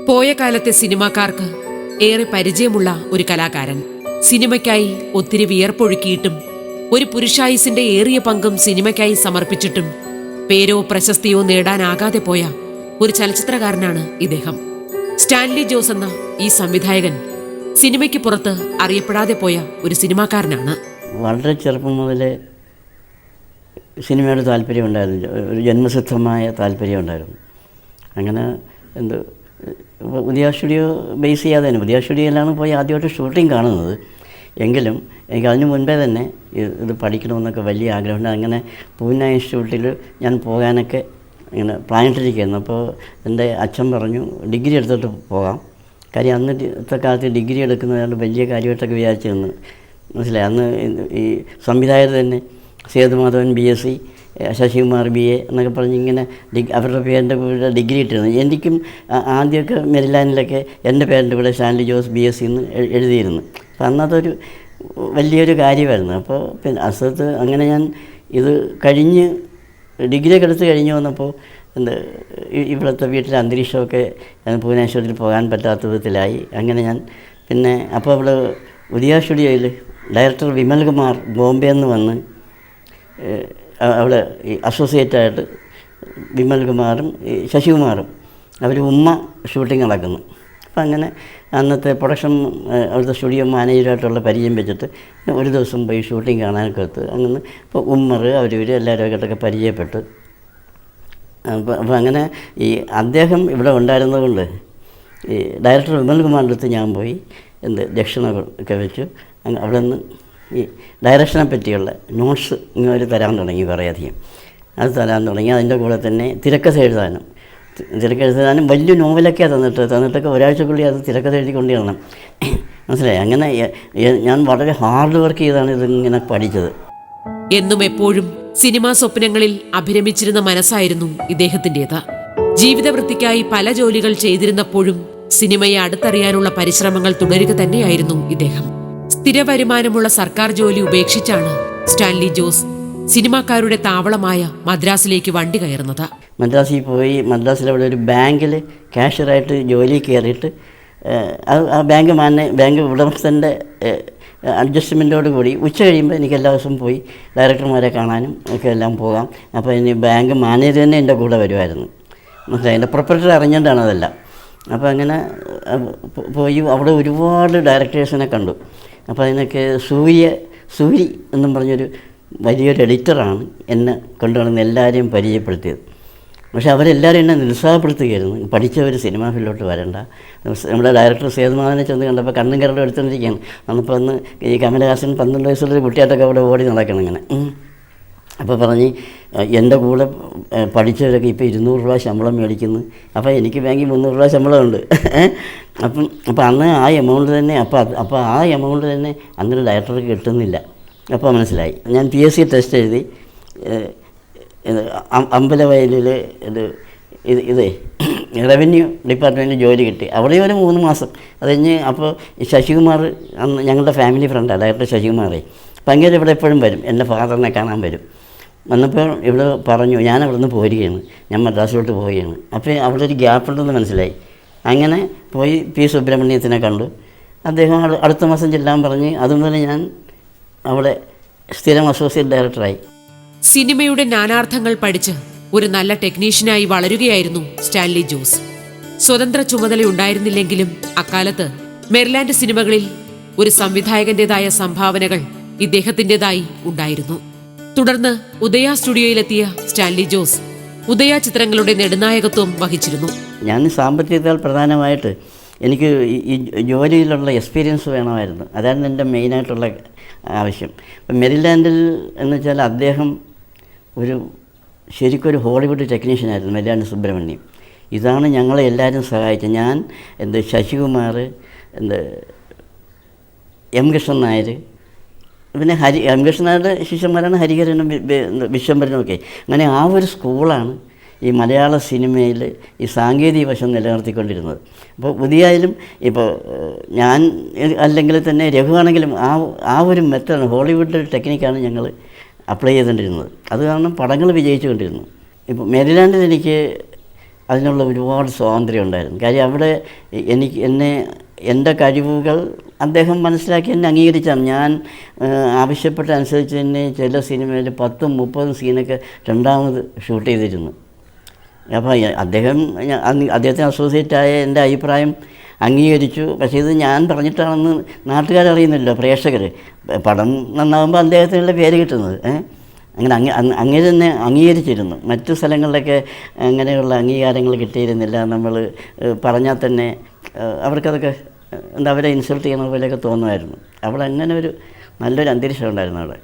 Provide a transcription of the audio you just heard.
പോയ കാലത്തെ സിനിമാക്കാർക്ക് ഏറെ പരിചയമുള്ള ഒരു കലാകാരൻ. സിനിമയ്ക്കായി ഒത്തിരി വിയർപ്പൊഴുക്കിയിട്ടും ഒരു പുരുഷായുസിന്റെ ഏറിയ പങ്കും സിനിമയ്ക്കായി സമർപ്പിച്ചിട്ടും പേരോ പ്രശസ്തിയോ നേടാനാകാതെ പോയ ഒരു ചലച്ചിത്രകാരനാണ് ഇദ്ദേഹം. സ്റ്റാൻലി ജോസ് എന്ന ഈ സംവിധായകൻ സിനിമയ്ക്ക് പുറത്ത് അറിയപ്പെടാതെ പോയ ഒരു സിനിമാക്കാരനാണ്. വളരെ ചെറുപ്പം മുതലേ സിനിമയോട് താല്പര്യം ഉണ്ടായിരുന്നു, ഒരു ജന്മസിദ്ധമായ താല്പര്യം ഉണ്ടായിരുന്നു. അങ്ങനെ ഉദയ സ്റ്റുഡിയോ ബേസ് ചെയ്യാതെ തന്നെ ഉദയ സ്റ്റുഡിയോയിലാണ് പോയി ആദ്യമായിട്ട് ഷൂട്ടിംഗ് കാണുന്നത്. എങ്കിലും എനിക്ക് അതിന് മുൻപേ തന്നെ ഇത് പഠിക്കണമെന്നൊക്കെ വലിയ ആഗ്രഹമുണ്ട്. അങ്ങനെ പൂന ഇൻസ്റ്റിറ്റ്യൂട്ടിൽ ഞാൻ പോകാനൊക്കെ ഇങ്ങനെ പ്ലാൻ ഇട്ടിരിക്കുകയായിരുന്നു. അപ്പോൾ എൻ്റെ അച്ഛൻ പറഞ്ഞു ഡിഗ്രി എടുത്തിട്ട് പോകാം. കാര്യം അന്നത്തെ കാലത്ത് ഡിഗ്രി എടുക്കുന്നതാണ് വലിയ കാര്യമായിട്ടൊക്കെ വിചാരിച്ചിരുന്നു. മനസ്സിലായി. അന്ന് ഈ സംവിധായകർ തന്നെ സേതുമാധവൻ BSc, ശശികുമാർ BA എന്നൊക്കെ പറഞ്ഞ് ഇങ്ങനെ അവരുടെ പേരിൻ്റെ കൂടെ ഡിഗ്രി ഇട്ടിരുന്നു. എനിക്കും ആദ്യമൊക്കെ മെരിലാൻഡിലൊക്കെ എൻ്റെ പേരിൻ്റെ കൂടെ സ്റ്റാൻലി ജോസ് BSc എന്ന് എഴുതിയിരുന്നു. അപ്പം അന്നതൊരു വലിയൊരു കാര്യമായിരുന്നു. അപ്പോൾ പിന്നെ അസത്ത് അങ്ങനെ ഞാൻ ഇത് കഴിഞ്ഞ് ഡിഗ്രിയൊക്കെ എടുത്ത് കഴിഞ്ഞ് വന്നപ്പോൾ ഇവിടുത്തെ വീട്ടിലെ അന്തരീക്ഷമൊക്കെ പൂനാശ്വരത്തിൽ പോകാൻ പറ്റാത്ത വിധത്തിലായി. അങ്ങനെ ഞാൻ പിന്നെ അപ്പോൾ അവിടെ ഉദയ സ്റ്റുഡിയോയിൽ ഡയറക്ടർ വിമൽ കുമാർ ബോംബെ നിന്ന് വന്ന് അവിടെ ഈ അസോസിയേറ്റായിട്ട് വിമൽ കുമാറും ശശികുമാറും അവർ ഉമ്മ ഷൂട്ടിംഗ് നടക്കുന്നു. അപ്പം അങ്ങനെ അന്നത്തെ പ്രൊഡക്ഷൻ അവിടുത്തെ സ്റ്റുഡിയോ മാനേജറായിട്ടുള്ള പരിചയം വെച്ചിട്ട് ഒരു ദിവസം പോയി ഷൂട്ടിംഗ് കാണാനൊക്കെ എത്തു. അങ്ങനെ ഇപ്പോൾ ഉമ്മർ അവർ എല്ലാവരുമായിട്ടൊക്കെ പരിചയപ്പെട്ടു. അപ്പോൾ അങ്ങനെ ഈ അദ്ദേഹം ഇവിടെ ഉണ്ടായിരുന്നതുകൊണ്ട് ഈ ഡയറക്ടർ വിമൽ കുമാറിൻ്റെ അടുത്ത് ഞാൻ പോയി ദക്ഷിണൊക്കെ വെച്ചു. അവിടെ നിന്ന് ഈ ഡയറക്ഷനെ പറ്റിയുള്ള നോട്ട്സ് ഇങ്ങനെ തരാൻ തുടങ്ങി, കുറേയധികം അത് തരാൻ തുടങ്ങി. അതിൻ്റെ കൂടെ തന്നെ തിരക്കഥ എഴുതാനും വലിയ നോവലൊക്കെ തന്നിട്ടൊക്കെ ഒരാഴ്ചക്കുള്ളിൽ അത് തിരക്കഥ എഴുതി കൊണ്ടുവരണം. മനസ്സിലായി. അങ്ങനെ ഞാൻ വളരെ ഹാർഡ് വർക്ക് ചെയ്താണ് ഇതിങ്ങനെ പഠിച്ചത്. എന്നും എപ്പോഴും സിനിമാ സ്വപ്നങ്ങളിൽ അഭിരമിച്ചിരുന്ന മനസ്സായിരുന്നു ഇദ്ദേഹത്തിൻ്റേത്. ജീവിതവൃത്തിക്കായി പല ജോലികൾ ചെയ്തിരുന്നപ്പോഴും സിനിമയെ അടുത്തറിയാനുള്ള പരിശ്രമങ്ങൾ തുടരുക തന്നെയായിരുന്നു ഇദ്ദേഹം. സ്ഥിര വരുമാനമുള്ള സർക്കാർ ജോലി ഉപേക്ഷിച്ചാണ് സ്റ്റാൻലി ജോസ് സിനിമാക്കാരുടെ താവളമായ മദ്രാസിലേക്ക് വണ്ടി കയറുന്നത്. മദ്രാസിൽ പോയി മദ്രാസിലവിടെ ഒരു ബാങ്കിൽ ക്യാഷ്യറായിട്ട് ജോലി കയറിയിട്ട് ആ ബാങ്ക് ഉടമസ്ഥൻ്റെ അഡ്ജസ്റ്റ്മെൻറ്റോട് കൂടി ഉച്ച കഴിയുമ്പോൾ എനിക്ക് എല്ലാ ദിവസവും പോയി ഡയറക്ടർമാരെ കാണാനും ഒക്കെ എല്ലാം പോകാം. അപ്പോൾ ഇനി ബാങ്ക് മാനേജർ തന്നെ എൻ്റെ കൂടെ വരുമായിരുന്നു. മനസ്സിലായി. എൻ്റെ പ്രൊപ്പറേറ്റർ അറിഞ്ഞിട്ടാണ് അതെല്ലാം. അപ്പോൾ അങ്ങനെ പോയി അവിടെ ഒരുപാട് ഡയറക്ടേഴ്സിനെ കണ്ടു. അപ്പോൾ അതിനൊക്കെ സൂരി എന്നും പറഞ്ഞൊരു വലിയൊരു എഡിറ്ററാണ് എന്നെ കൊണ്ടുവന്ന് എല്ലാവരെയും പരിചയപ്പെടുത്തിയത്. പക്ഷേ അവരെല്ലാവരും എന്നെ നിരുത്സാഹപ്പെടുത്തുകയായിരുന്നു. പഠിച്ചവർ സിനിമാ ഫീൽഡിലോട്ട് വരണ്ട. നമ്മുടെ ഡയറക്ടർ സേതുമാധവനെ ചെന്ന് കണ്ടപ്പോൾ കണ്ണും കരടും എടുത്തുകൊണ്ടിരിക്കുകയാണ്. അന്നിപ്പോൾ അന്ന് ഈ കമലഹാസൻ 12 വയസ്സുള്ളൊരു കുട്ടിയായിട്ടൊക്കെ അവിടെ ഓടി നടക്കണം ഇങ്ങനെ. അപ്പോൾ പറഞ്ഞ് എൻ്റെ കൂടെ പഠിച്ചവരൊക്കെ ഇപ്പോൾ 200 രൂപ ശമ്പളം മേടിക്കുന്നു. അപ്പോൾ എനിക്ക് ബാങ്കിൽ 300 രൂപ ശമ്പളമുണ്ട്. അപ്പം അന്ന് ആ എമൗണ്ട് തന്നെ അപ്പോൾ ആ എമൗണ്ട് തന്നെ അന്നൊരു ഡയറക്ടർക്ക് കിട്ടുന്നില്ല. അപ്പോൾ മനസ്സിലായി. ഞാൻ PSC ടെസ്റ്റ് എഴുതി അമ്പലവയലിൽ ഇതേ റവന്യൂ ഡിപ്പാർട്ട്മെൻറ്റിൽ ജോലി കിട്ടി. അവിടെ ഒരു 3 മാസം അത് കഴിഞ്ഞ് അപ്പോൾ ശശികുമാർ അന്ന് ഞങ്ങളുടെ ഫാമിലി ഫ്രണ്ടാണ് ഡയറക്ടർ ശശികുമാറേ. അപ്പം അങ്ങനെ ഇവിടെ എപ്പോഴും വരും, എൻ്റെ ഫാദറിനെ കാണാൻ വരും. വന്നപ്പോൾ ഇവിടെ പറഞ്ഞു ഞാൻ അവിടെ നിന്ന് പോരുകയാണ്, ഞാൻ മദ്രാസിലോട്ട് പോവുകയാണ്. അപ്പോൾ അവിടെ ഒരു ഗ്യാപ്പുണ്ടെന്ന് മനസ്സിലായി. അങ്ങനെ പോയി P. സുബ്രഹ്മണ്യത്തിനെ കണ്ടു. അദ്ദേഹം അടുത്ത മാസം ചെല്ലാൻ പറഞ്ഞ് അതുമുതൽ ഞാൻ അവിടെ സ്ഥിരം അസോസിയേറ്റ് ഡയറക്ടറായി. സിനിമയുടെ നാനാർത്ഥങ്ങൾ പഠിച്ച് ഒരു നല്ല ടെക്നീഷ്യനായി വളരുകയായിരുന്നു സ്റ്റാൻലി ജോസ്. സ്വതന്ത്ര ചുമതലയുണ്ടായിരുന്നില്ലെങ്കിലും അക്കാലത്ത് മെരിലാൻഡ് സിനിമകളിൽ ഒരു സംവിധായകന്റേതായ സംഭാവനകൾ ഇദ്ദേഹത്തിൻ്റെതായി ഉണ്ടായിരുന്നു. തുടർന്ന് ഉദയ സ്റ്റുഡിയോയിലെത്തിയ സ്റ്റാൻലി ജോസ് ഉദയ ചിത്രങ്ങളുടെ നെടുനായകത്വം വഹിച്ചിരുന്നു. ഞാൻ സാമ്പത്തികത്താൽ പ്രധാനമായിട്ട് എനിക്ക് ഈ ജോലിയിലുള്ള എക്സ്പീരിയൻസ് വേണമായിരുന്നു. അതാണ് എൻ്റെ മെയിനായിട്ടുള്ള ആവശ്യം. ഇപ്പം മെരിലാൻഡിൽ എന്ന് വെച്ചാൽ അദ്ദേഹം ശരിക്കൊരു ഹോളിവുഡ് ടെക്നീഷ്യനായിരുന്നു, മെരിലാൻഡ് സുബ്രഹ്മണ്യം. ഇതാണ് ഞങ്ങളെ എല്ലാവരും സഹായിച്ചത്. ഞാൻ ശശികുമാർ, M. കൃഷ്ണൻ നായർ, പിന്നെ M. കൃഷ്ണൻ നായരുടെ ശിഷ്യന്മാരാണ് ഹരിഹരനും വിശ്വംഭരനും ഒക്കെ. അങ്ങനെ ആ ഒരു സ്കൂളാണ് ഈ മലയാള സിനിമയിൽ ഈ സാങ്കേതിക വശം നിലനിർത്തിക്കൊണ്ടിരുന്നത്. അപ്പോൾ ഉദയായാലും ഇപ്പോൾ ഞാൻ അല്ലെങ്കിൽ തന്നെ രഘുവാണെങ്കിലും ആ ഒരു മെത്തേഡ് ഹോളിവുഡ് ടെക്നിക്കാണ് ഞങ്ങൾ അപ്ലൈ ചെയ്തുകൊണ്ടിരുന്നത്. അത് കാരണം പടങ്ങൾ വിജയിച്ചുകൊണ്ടിരുന്നു. ഇപ്പോൾ മെരിലാൻഡിൽ എനിക്ക് അതിനുള്ള ഒരുപാട് സ്വാതന്ത്ര്യം ഉണ്ടായിരുന്നു. കാര്യം അവിടെ എൻ്റെ കഴിവുകൾ അദ്ദേഹം മനസ്സിലാക്കി എന്നെ അംഗീകരിച്ചാണ്. ഞാൻ ആവശ്യപ്പെട്ട അനുസരിച്ച് തന്നെ ചില സിനിമയിൽ 10-30 സീനൊക്കെ രണ്ടാമത് ഷൂട്ട് ചെയ്തിരുന്നു. അപ്പോൾ അദ്ദേഹത്തിന് അസോസിയേറ്റായ എൻ്റെ അഭിപ്രായം അംഗീകരിച്ചു. പക്ഷേ ഇത് ഞാൻ പറഞ്ഞിട്ടാണെന്ന് നാട്ടുകാരറിയുന്നില്ല, പ്രേക്ഷകർ. പടം നന്നാകുമ്പോൾ അദ്ദേഹത്തിനുള്ള പേര് കിട്ടുന്നത്. അങ്ങനെ അങ്ങനെ തന്നെ അംഗീകരിച്ചിരുന്നു. മറ്റു സ്ഥലങ്ങളിലൊക്കെ അങ്ങനെയുള്ള അംഗീകാരങ്ങൾ കിട്ടിയിരുന്നില്ല. നമ്മൾ പറഞ്ഞാൽ തന്നെ അവർക്കതൊക്കെ അവരെ ഇൻസൾട്ട് ചെയ്യുന്ന പോലെയൊക്കെ തോന്നുമായിരുന്നു. അവിടെ അങ്ങനെ ഒരു നല്ലൊരു അന്തരീക്ഷം ഉണ്ടായിരുന്നു അവിടെ.